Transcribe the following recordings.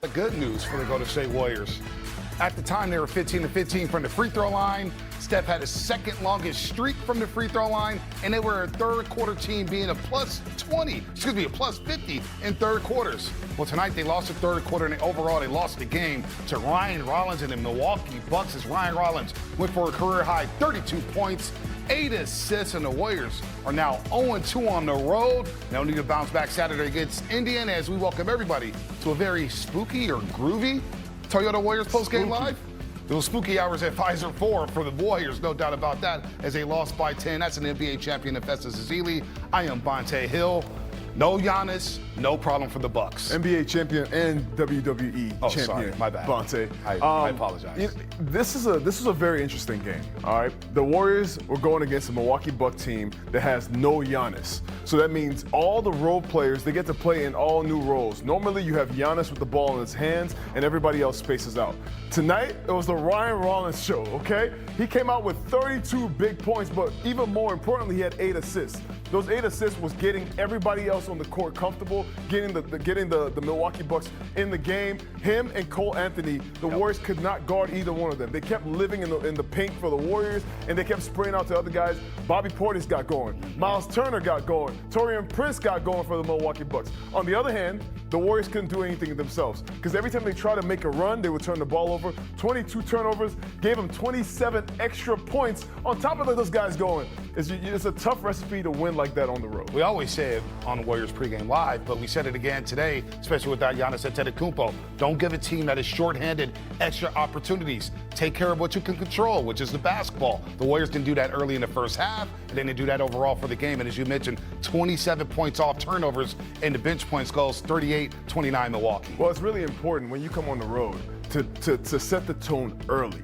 The good news for the Golden State Warriors. At the time, they were 15-15 from the free throw line. Steph had his second longest streak from the free throw line, and they were a third quarter team being a plus 50 in third quarters. Well, tonight they lost the third quarter, and overall they lost the game to Ryan Rollins and the Milwaukee Bucks as Ryan Rollins went for a career high 32 points, 8 assists, and the Warriors are now 0-2 on the road. They'll need to bounce back Saturday against Indiana as we welcome everybody to a very spooky or groovy Toyota Warriors postgame live. Those spooky hours at Pfizer 4 for the Warriors, no doubt about that, as they lost by 10. That's an NBA champion, Festus Ezeli. I am Bonte Hill. No Giannis, no problem for the Bucks. NBA champion and WWE champion. Sorry, my bad. Bonte. I apologize. This is a very interesting game. All right, the Warriors were going against a Milwaukee Bucks team that has no Giannis. So that means all the role players, they get to play in all new roles. Normally you have Giannis with the ball in his hands and everybody else spaces out. Tonight, it was the Ryan Rollins show, okay? He came out with 32 big points, but even more importantly, he had 8 assists. Those 8 assists was getting everybody else on the court comfortable, getting the Milwaukee Bucks in the game. Him and Cole Anthony, the Warriors could not guard either one of them. They kept living in the paint for the Warriors, and they kept spraying out to other guys. Bobby Portis got going. Miles Turner got going. Taurean Prince got going for the Milwaukee Bucks. On the other hand, the Warriors couldn't do anything themselves because every time they tried to make a run, they would turn the ball over. 22 turnovers, gave them 27 extra points on top of those guys going. It's a tough recipe to win like that on the road. We always say it on the Warriors pregame live, but we said it again today, especially without Giannis Antetokounmpo. Don't give a team that is shorthanded extra opportunities. Take care of what you can control, which is the basketball. The Warriors didn't do that early in the first half, and then they do that overall for the game. And as you mentioned, 27 points off turnovers, and the bench points goes 38-29 Milwaukee. Well, it's really important when you come on the road to set the tone early.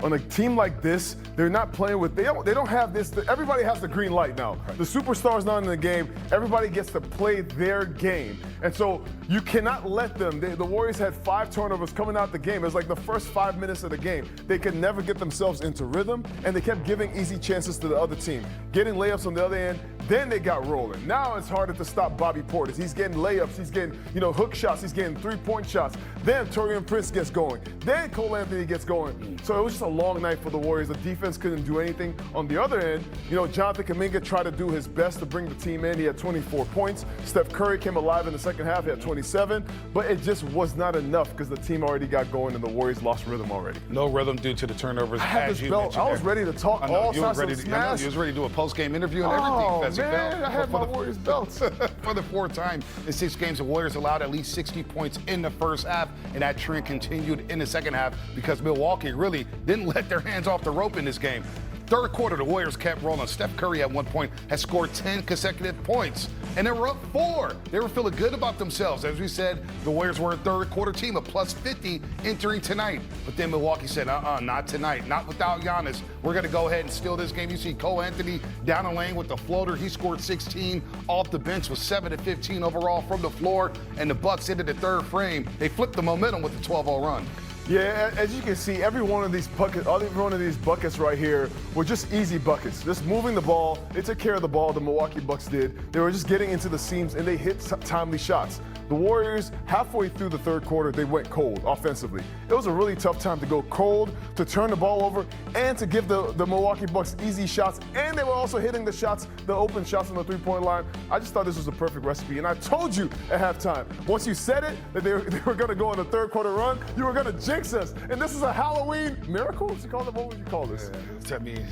On a team like this, they're not playing with, they don't have this, everybody has the green light now. Right. The superstar's not in the game, everybody gets to play their game. And so you cannot let them, the Warriors had 5 turnovers coming out the game. It was like the first 5 minutes of the game. They could never get themselves into rhythm, and they kept giving easy chances to the other team. Getting layups on the other end, then they got rolling. Now it's harder to stop Bobby Portis. He's getting layups, he's getting, hook shots, he's getting 3-point shots. Then Taurean Prince gets going. Then Cole Anthony gets going. So it was just a long night for the Warriors. The defense couldn't do anything. On the other end, Jonathan Kuminga tried to do his best to bring the team in. He had 24 points. Steph Curry came alive in the second half. He had 27. But it just was not enough because the team already got going and the Warriors lost rhythm already. No rhythm due to the turnovers, as you mentioned. I was ready to talk all sides of smash. You was ready to do a post-game interview and everything. Man, I had my Warriors belts. For the 4th time in 6 games, the Warriors allowed at least 60 points in the first half, and that trend continued in the second half because Milwaukee really didn't let their hands off the rope in this game. Third quarter, the Warriors kept rolling. Steph Curry at one point has scored 10 consecutive points, and they were up 4. They were feeling good about themselves. As we said, the Warriors were a third quarter team, a plus 50 entering tonight. But then Milwaukee said, not tonight, not without Giannis. We're going to go ahead and steal this game. You see Cole Anthony down the lane with the floater. He scored 16 off the bench with 7-15 overall from the floor, and the Bucks ended the third frame. They flipped the momentum with the 12-0 run. Yeah, as you can see, every one of these buckets right here were just easy buckets. Just moving the ball. They took care of the ball, the Milwaukee Bucks did. They were just getting into the seams, and they hit timely shots. The Warriors, halfway through the third quarter, they went cold offensively. It was a really tough time to go cold, to turn the ball over, and to give the Milwaukee Bucks easy shots. And they were also hitting the shots, the open shots on the 3-point line. I just thought this was a perfect recipe. And I told you at halftime, once you said it, that they were going to go on a third quarter run, you were going to jinx us. And this is a Halloween miracle? What would you call this? I mean,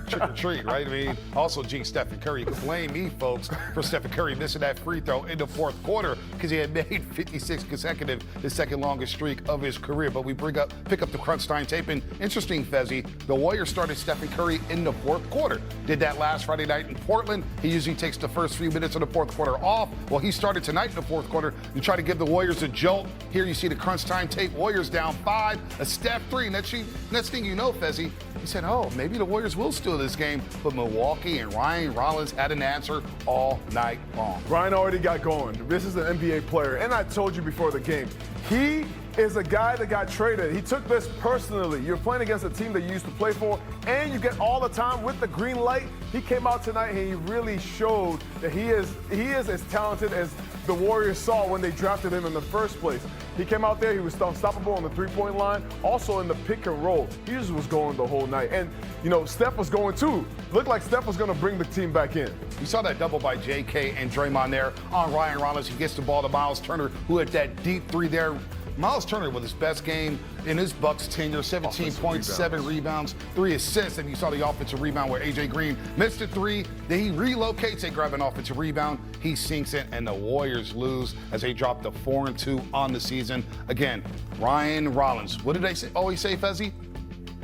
trick or treat, right? I mean, also jinx Stephen Curry. You can blame me, folks, for Stephen Curry missing that free throw in the 4th quarter because he had made 56 consecutive, the second longest streak of his career. But we pick up the crunch time tape. And interesting, Fezzi, the Warriors started Stephen Curry in the 4th quarter. Did that last Friday night in Portland. He usually takes the first few minutes of the 4th quarter off. Well, he started tonight in the 4th quarter to try to give the Warriors a jolt. Here you see the crunch time tape. Warriors down 5, a Steph 3. Next thing you know, Fezzi, he said, maybe the Warriors will steal this game. But Milwaukee and Ryan Rollins had an answer all night long. Ryan already got going. This is an NBA player. And I told you before the game, he is a guy that got traded. He took this personally. You're playing against a team that you used to play for, and you get all the time with the green light. He came out tonight and he really showed that he is as talented as the Warriors saw when they drafted him in the first place. He came out there, he was unstoppable on the three-point line, also in the pick and roll. He just was going the whole night. And, you know, Steph was going too. Looked like Steph was going to bring the team back in. You saw that double by JK and Draymond there on Ryan Rollins. He gets the ball to Miles Turner, who had that deep three there. Miles Turner with his best game in his Bucks tenure, 17 points, 7 rebounds, 3 assists, and you saw the offensive rebound where A.J. Green missed a 3. Then he relocates, they grab an offensive rebound, he sinks it, and the Warriors lose as they drop to 4-2 on the season. Again, Ryan Rollins. What did they say? Always say, Fezzi?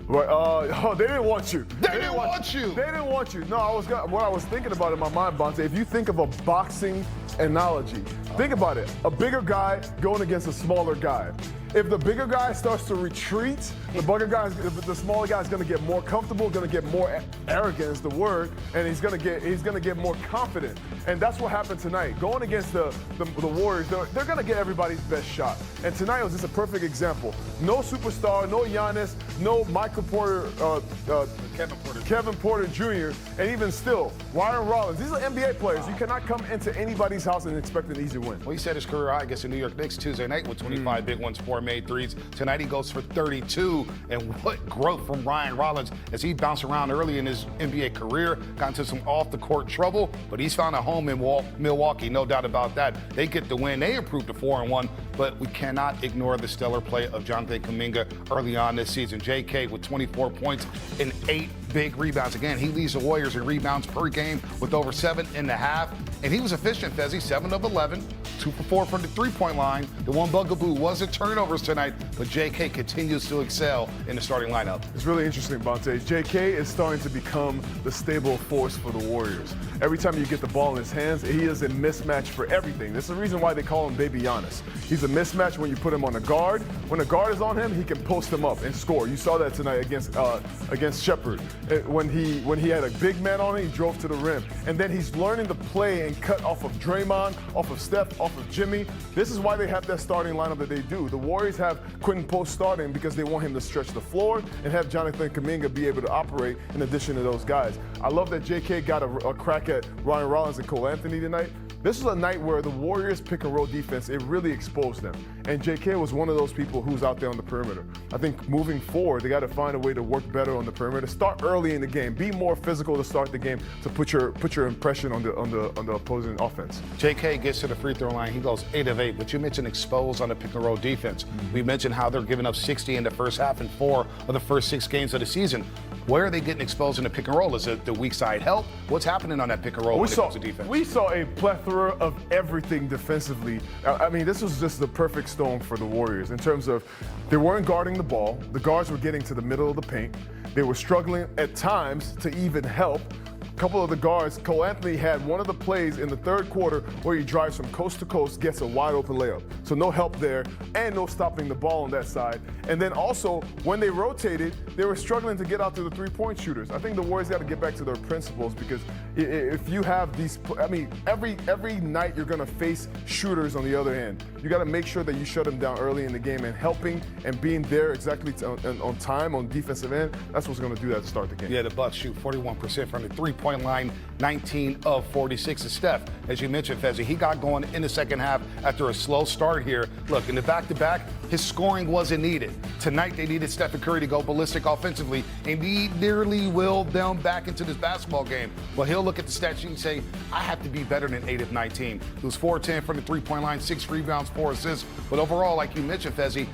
Oh, they didn't want you. They didn't want you. They didn't want you. No, what I was thinking about in my mind, Bonte, if you think of a boxing analogy, think about it. A bigger guy going against a smaller guy. If the bigger guy starts to retreat, the smaller guy is going to get more comfortable, going to get more arrogant is the word, and he's going to get more confident. And that's what happened tonight. Going against the Warriors, they're going to get everybody's best shot. And tonight was just a perfect example. No superstar, no Giannis, no Michael Porter, Kevin Porter Jr., and even still, Ryan Rollins. These are NBA players. You cannot come into anybody's house and expect an easy win. Well, he set his career high against the New York Knicks Tuesday night with 25 big ones, 4 made threes. Tonight he goes for 32. And what growth from Ryan Rollins as he bounced around early in his NBA career, got into some off-the-court trouble, but he's found a home in Milwaukee, no doubt about that. They get the win. They improved to 4-1, but we cannot ignore the stellar play of Jonathan Kuminga early on this season. JK with 24 points and 8 big rebounds. Again, he leads the Warriors in rebounds per game with over 7.5. And he was efficient, Fezzi, 7 of 11, 2 for 4 from the three-point line. The one bugaboo wasn't turnovers tonight, but JK continues to excel in the starting lineup. It's really interesting, Bonte. JK is starting to become the stable force for the Warriors. Every time you get the ball in his hands, he is a mismatch for everything. This is the reason why they call him Baby Giannis. He's a mismatch when you put him on a guard. When a guard is on him, he can post him up and score. You saw that tonight against Shepard. When he had a big man on him, he drove to the rim. And then he's learning to play and cut off of Draymond, off of Steph, off of Jimmy. This is why they have that starting lineup that they do. The Warriors have Quentin Post starting because they want him to stretch the floor and have Jonathan Kuminga be able to operate in addition to those guys. I love that JK got a crack at Ryan Rollins and Cole Anthony tonight. This was a night where the Warriors pick and roll defense, it really exposed them. And JK was one of those people who's out there on the perimeter. I think moving forward, they got to find a way to work better on the perimeter. Start early in the game. Be more physical to start the game to put your impression on the opposing offense. JK gets to the free throw line. He goes 8 of 8. But you mentioned exposed on the pick and roll defense. We mentioned how they're giving up 60 in the first half in 4 of the first 6 games of the season. Where are they getting exposed in the pick and roll? Is it the weak side help? What's happening on that pick and roll when it comes to defense? We saw a plethora of everything defensively. I mean, this was just the perfect storm for the Warriors in terms of they weren't guarding the ball. The guards were getting to the middle of the paint. They were struggling at times to even help. A couple of the guards, Cole Anthony had one of the plays in the third quarter where he drives from coast to coast, gets a wide open layup. So no help there and no stopping the ball on that side. And then also when they rotated, they were struggling to get out to the three-point shooters. I think the Warriors got to get back to their principles because if you have these, I mean, every night you're going to face shooters on the other end. You got to make sure that you shut them down early in the game and helping and being there exactly on time on defensive end. That's what's going to do that to start the game. Yeah, the Bucks shoot 41% from the three-point line, 19 of 46. And Steph, as you mentioned, Fezzi, he got going in the second half after a slow start here. Look, in the back-to-back, his scoring wasn't needed. Tonight, they needed Stephen Curry to go ballistic offensively, and he nearly willed them back into this basketball game. Well, he'll look at the stat sheet and say, I have to be better than 8 of 19. He was 4-10 from the three-point line, 6 rebounds, 4 assists. But overall, like you mentioned, Fezzi,